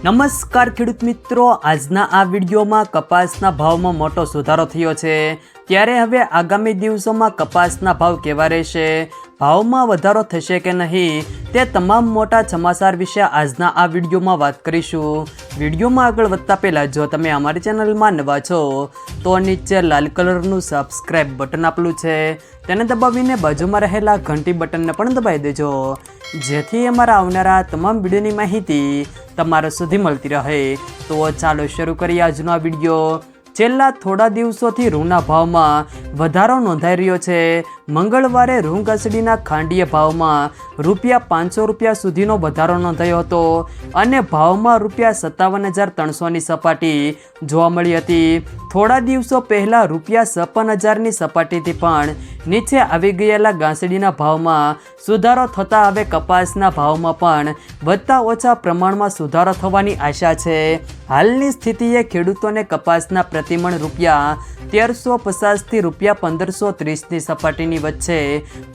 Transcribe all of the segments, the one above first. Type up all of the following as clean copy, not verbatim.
નમસ્કાર ખેડૂત મિત્રો, આજના આ વિડીયોમાં કપાસના ભાવમાં મોટો સુધારો થયો છે। ત્યારે હવે આગામી દિવસોમાં કપાસના ભાવ કેવા રહેશે, ભાવમાં વધારો થશે કે નહીં, તે તમામ મોટા સમાચાર વિશે આજના આ વિડીયોમાં વાત કરીશું। વિડીયોમાં આગળ વધતા પહેલાં જો તમે અમારી ચેનલમાં નવા છો તો નીચે લાલ કલરનું સબસ્ક્રાઇબ બટન આપેલું છે, તેને દબાવીને બાજુમાં રહેલા ઘંટી બટનને પણ દબાવી દેજો, જેથી અમારા આવનારા તમામ વિડીયોની માહિતી તમારા સુધી મળતી રહે। તો ચાલો શરૂ કરીએ આજનો આ વિડીયો। છેલ્લા થોડા દિવસોથી રૂના ભાવમાં વધારો નોંધાઈ રહ્યો છે। મંગળવારે રૂ ગસડીના ખાંડીય ભાવમાં ₹500 સુધીનો વધારો નોંધાયો હતો અને ભાવમાં ₹57,300ની સપાટી જોવા મળી હતી। થોડા દિવસો પહેલાં ₹56,000ની સપાટીથી પણ નીચે આવી ગયેલા ઘાસડીના ભાવમાં સુધારો થતાં હવે કપાસના ભાવમાં પણ વધતા ઓછા પ્રમાણમાં સુધારો થવાની આશા છે। હાલની સ્થિતિએ ખેડૂતોને કપાસના પ્રતિમણ ₹1350થી ₹1530ની સપાટીની વચ્ચે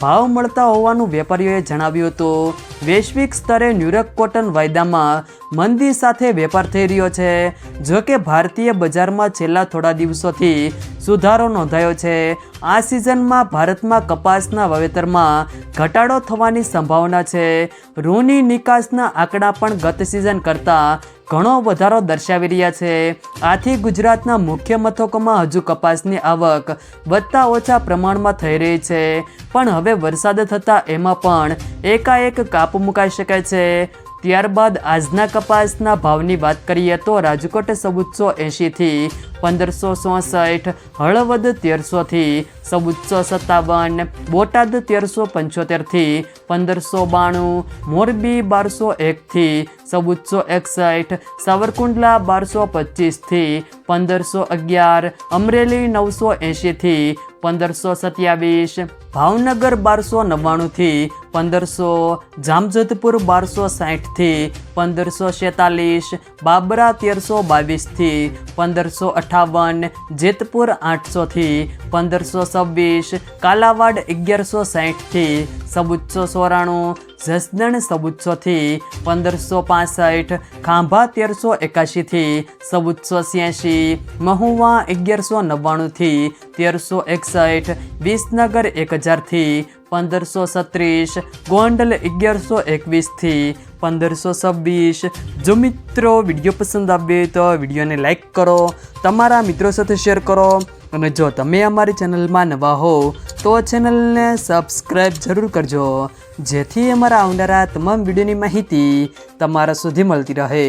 ભાવ મળતા હોવાનું વેપારીઓએ જણાવ્યું હતું। વૈશ્વિક સ્તરે ન્યૂયોર્ક કોટન વાયદામાં મંદી સાથે વેપાર થઈ રહ્યો છે। જો કે ભારતીય બજારમાં છેલ્લા થોડા દિવસોથી સુધારો નોંધાયો છે। આ સિઝનમાં ભારતમાં કપાસના વાવેતરમાં ઘટાડો થવાની સંભાવના છે। રૂની નિકાસના આંકડા પણ ગત સિઝન કરતાં ઘણો વધારો દર્શાવી રહ્યા છે। આથી ગુજરાતના મુખ્ય મથકોમાં હજુ કપાસની આવક વધતા ઓછા પ્રમાણમાં થઈ રહી છે, પણ હવે વરસાદ થતાં એમાં પણ એકાએક કાપ મુકાઈ શકે છે। ત્યારબાદ આજના કપાસના ભાવની વાત કરીએ તો રાજકોટ 1480થી 1564, હળવદ 1300થી 1457, બોટાદ 1375થી 1592, મોરબી 1201થી 1461, સાવરકુંડલા 1225થી 1511, અમરેલી 980થી 1527, ભાવનગર 1299થી 1500, જામજોધપુર 1260થી 1546, બાબરા 1322થી 1558, જેતપુર 800થી 1526, કાલાવાડ 1160થી 1494, જસદણ 1400થી 1565, ખાંભા 1381થી 1486, મહુવા 1199થી 1361, વિસનગર 1000થી 1536, ગોંડલ 1121થી 1526। જો મિત્રો વિડીયો પસંદ આવે તો વિડીયોને લાઈક કરો, તમારા મિત્રો સાથે શેર કરો, અને જો તમે અમારી ચેનલમાં નવા હો તો ચેનલને સબસ્ક્રાઈબ જરૂર કરજો, જેથી અમારા આવનારા તમામ વિડીયોની માહિતી તમારા સુધી મળતી રહે।